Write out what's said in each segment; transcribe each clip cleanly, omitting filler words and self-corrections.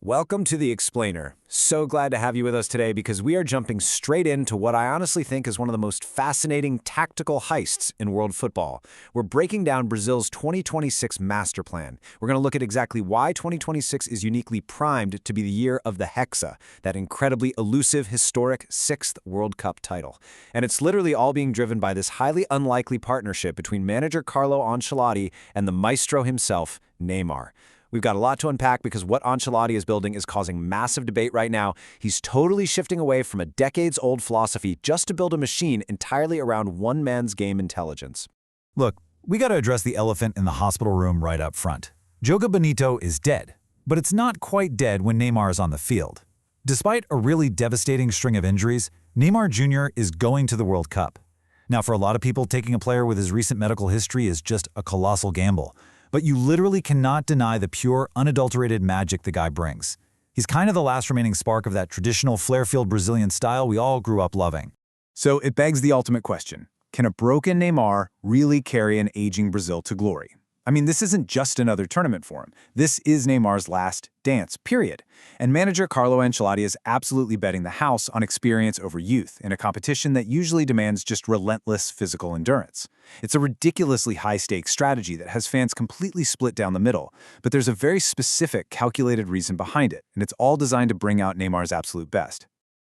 Welcome to The Explainer. So glad to have you with us today because we are jumping straight into what I honestly think is one of the most fascinating tactical heists in world football. We're breaking down Brazil's 2026 Masterplan. We're going to look at exactly why 2026 is uniquely primed to be the year of the Hexa, that incredibly elusive, historic sixth World Cup title. And it's literally all being driven by this highly unlikely partnership between manager Carlo Ancelotti and the maestro himself, Neymar. We've got a lot to unpack because what Ancelotti is building is causing massive debate right now. He's totally shifting away from a decades-old philosophy just to build a machine entirely around one man's game intelligence. Look, we got to address the elephant in the hospital room right up front. Joga Bonito is dead, but it's not quite dead when Neymar is on the field. Despite a really devastating string of injuries, Neymar Jr. is going to the World Cup. Now, for a lot of people, taking a player with his recent medical history is just a colossal gamble. But you literally cannot deny the pure, unadulterated magic the guy brings. He's kind of the last remaining spark of that traditional flare-filled Brazilian style we all grew up loving. So it begs the ultimate question. Can a broken Neymar really carry an aging Brazil to glory? I mean, this isn't just another tournament for him. This is Neymar's last dance, period. And manager Carlo Ancelotti is absolutely betting the house on experience over youth in a competition that usually demands just relentless physical endurance. It's a ridiculously high-stakes strategy that has fans completely split down the middle, but there's a very specific, calculated reason behind it, and it's all designed to bring out Neymar's absolute best.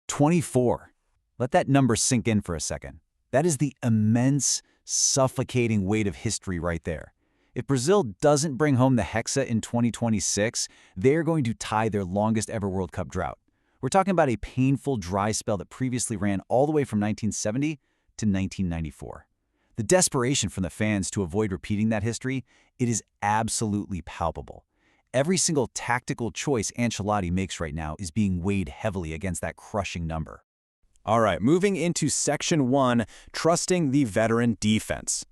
24. Let that number sink in for a second. That is the immense, suffocating weight of history right there. If Brazil doesn't bring home the Hexa in 2026, they're going to tie their longest ever World Cup drought. We're talking about a painful dry spell that previously ran all the way from 1970 to 1994. The desperation from the fans to avoid repeating that history, it is absolutely palpable. Every single tactical choice Ancelotti makes right now is being weighed heavily against that crushing number. All right, moving into Section 1, trusting the veteran defense.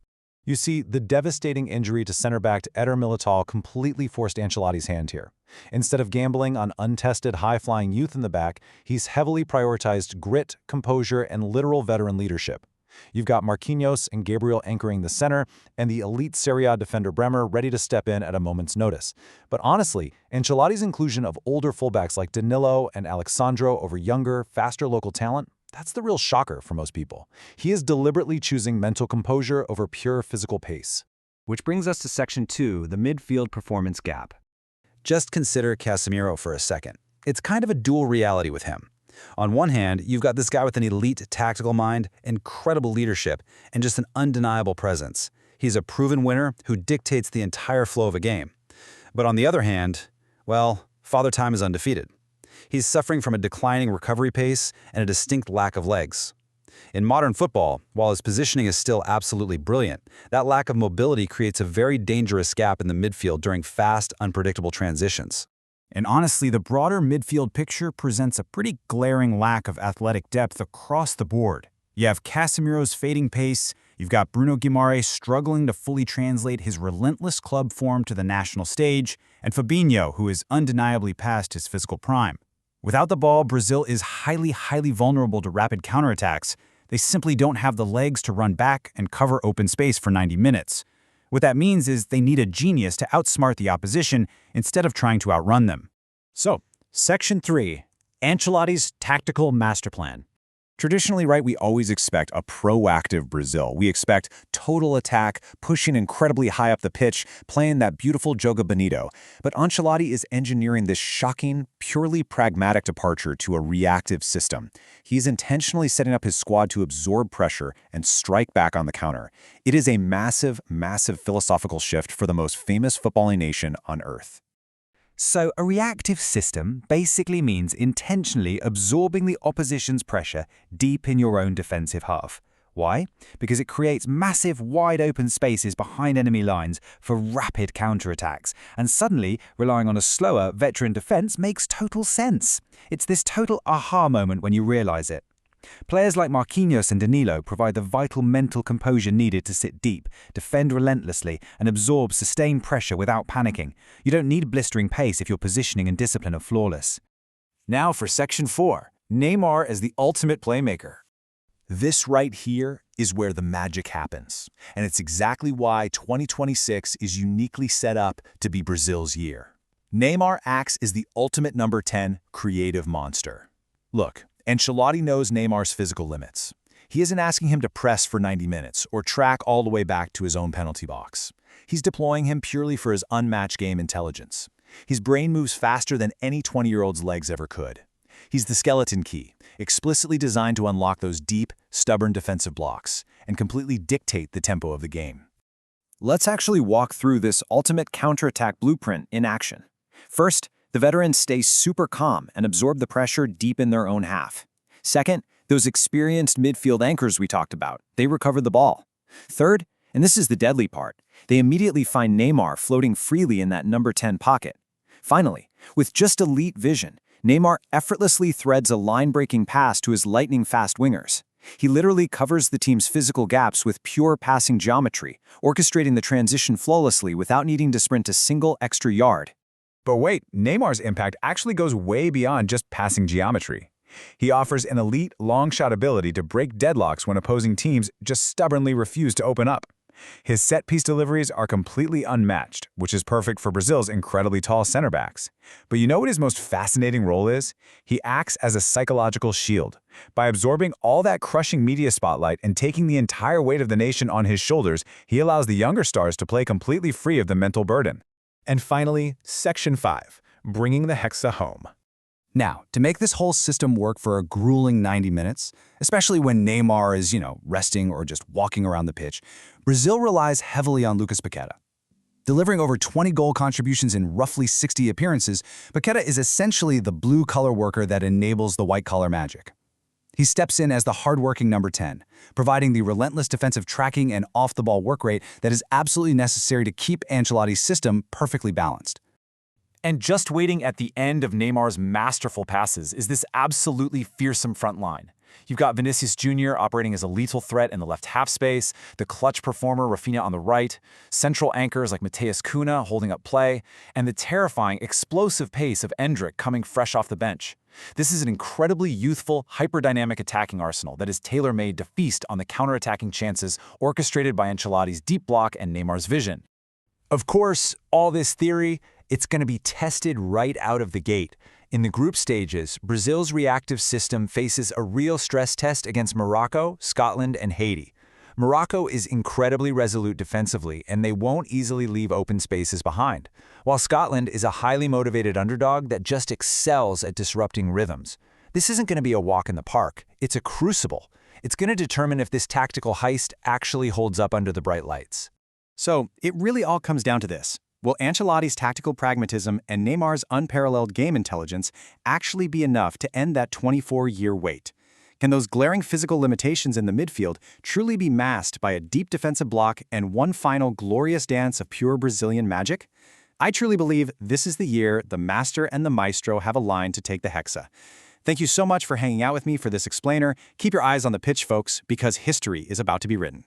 You see, the devastating injury to center back Eder Militao completely forced Ancelotti's hand here. Instead of gambling on untested, high-flying youth in the back, he's heavily prioritized grit, composure, and literal veteran leadership. You've got Marquinhos and Gabriel anchoring the center, and the elite Serie A defender Bremer ready to step in at a moment's notice. But honestly, Ancelotti's inclusion of older fullbacks like Danilo and Alexandro over younger, faster local talent, that's the real shocker for most people. He is deliberately choosing mental composure over pure physical pace. Which brings us to Section 2, the midfield performance gap. Just consider Casemiro for a second. It's kind of a dual reality with him. On one hand, you've got this guy with an elite tactical mind, incredible leadership, and just an undeniable presence. He's a proven winner who dictates the entire flow of a game. But on the other hand, well, Father Time is undefeated. He's suffering from a declining recovery pace and a distinct lack of legs. In modern football, while his positioning is still absolutely brilliant, that lack of mobility creates a very dangerous gap in the midfield during fast, unpredictable transitions. And honestly, the broader midfield picture presents a pretty glaring lack of athletic depth across the board. You have Casemiro's fading pace, you've got Bruno Guimaraes struggling to fully translate his relentless club form to the national stage, and Fabinho, who is undeniably past his physical prime. Without the ball, Brazil is highly vulnerable to rapid counterattacks. They simply don't have the legs to run back and cover open space for 90 minutes. What that means is they need a genius to outsmart the opposition instead of trying to outrun them. So, Section 3, Ancelotti's tactical masterplan. Traditionally, right, we always expect a proactive Brazil. We expect total attack, pushing incredibly high up the pitch, playing that beautiful Joga Bonito. But Ancelotti is engineering this shocking, purely pragmatic departure to a reactive system. He's intentionally setting up his squad to absorb pressure and strike back on the counter. It is a massive philosophical shift for the most famous footballing nation on earth. So a reactive system basically means intentionally absorbing the opposition's pressure deep in your own defensive half. Why? Because it creates massive, wide-open spaces behind enemy lines for rapid counterattacks, and suddenly relying on a slower, veteran defense makes total sense. It's this total aha moment when you realize it. Players like Marquinhos and Danilo provide the vital mental composure needed to sit deep, defend relentlessly, and absorb sustained pressure without panicking. You don't need blistering pace if your positioning and discipline are flawless. Now for Section 4, Neymar as the ultimate playmaker. This right here is where the magic happens, and it's exactly why 2026 is uniquely set up to be Brazil's year. Neymar acts as the ultimate number 10 creative monster. Look, Ancelotti knows Neymar's physical limits. He isn't asking him to press for 90 minutes or track all the way back to his own penalty box. He's deploying him purely for his unmatched game intelligence. His brain moves faster than any 20-year-old's legs ever could. He's the skeleton key, explicitly designed to unlock those deep, stubborn defensive blocks and completely dictate the tempo of the game. Let's actually walk through this ultimate counterattack blueprint in action. First, the veterans stay super calm and absorb the pressure deep in their own half. Second, those experienced midfield anchors we talked about, they recover the ball. Third, and this is the deadly part, they immediately find Neymar floating freely in that number 10 pocket. Finally, with just elite vision, Neymar effortlessly threads a line-breaking pass to his lightning-fast wingers. He literally covers the team's physical gaps with pure passing geometry, orchestrating the transition flawlessly without needing to sprint a single extra yard. But wait, Neymar's impact actually goes way beyond just passing geometry. He offers an elite long-shot ability to break deadlocks when opposing teams just stubbornly refuse to open up. His set-piece deliveries are completely unmatched, which is perfect for Brazil's incredibly tall center backs. But you know what his most fascinating role is? He acts as a psychological shield. By absorbing all that crushing media spotlight and taking the entire weight of the nation on his shoulders, he allows the younger stars to play completely free of the mental burden. And finally, Section 5, bringing the hexa home. Now, to make this whole system work for a grueling 90 minutes, especially when Neymar is, resting or just walking around the pitch, Brazil relies heavily on Lucas Paqueta. Delivering over 20 goal contributions in roughly 60 appearances, Paqueta is essentially the blue-collar worker that enables the white-collar magic. He steps in as the hard-working number 10, providing the relentless defensive tracking and off-the-ball work rate that is absolutely necessary to keep Ancelotti's system perfectly balanced. And just waiting at the end of Neymar's masterful passes is this absolutely fearsome front line. You've got Vinicius Jr. operating as a lethal threat in the left half space, the clutch performer Rafinha on the right, central anchors like Matheus Cunha holding up play, and the terrifying, explosive pace of Endrick coming fresh off the bench. This is an incredibly youthful, hyper-dynamic attacking arsenal that is tailor-made to feast on the counter-attacking chances orchestrated by Ancelotti's deep block and Neymar's vision. Of course, all this theory, it's going to be tested right out of the gate. In the group stages, Brazil's reactive system faces a real stress test against Morocco, Scotland, and Haiti. Morocco is incredibly resolute defensively, and they won't easily leave open spaces behind, while Scotland is a highly motivated underdog that just excels at disrupting rhythms. This isn't going to be a walk in the park, it's a crucible. It's going to determine if this tactical heist actually holds up under the bright lights. So, it really all comes down to this. Will Ancelotti's tactical pragmatism and Neymar's unparalleled game intelligence actually be enough to end that 24-year wait? Can those glaring physical limitations in the midfield truly be masked by a deep defensive block and one final glorious dance of pure Brazilian magic? I truly believe this is the year the master and the maestro have aligned to take the hexa. Thank you so much for hanging out with me for this explainer. Keep your eyes on the pitch, folks, because history is about to be written.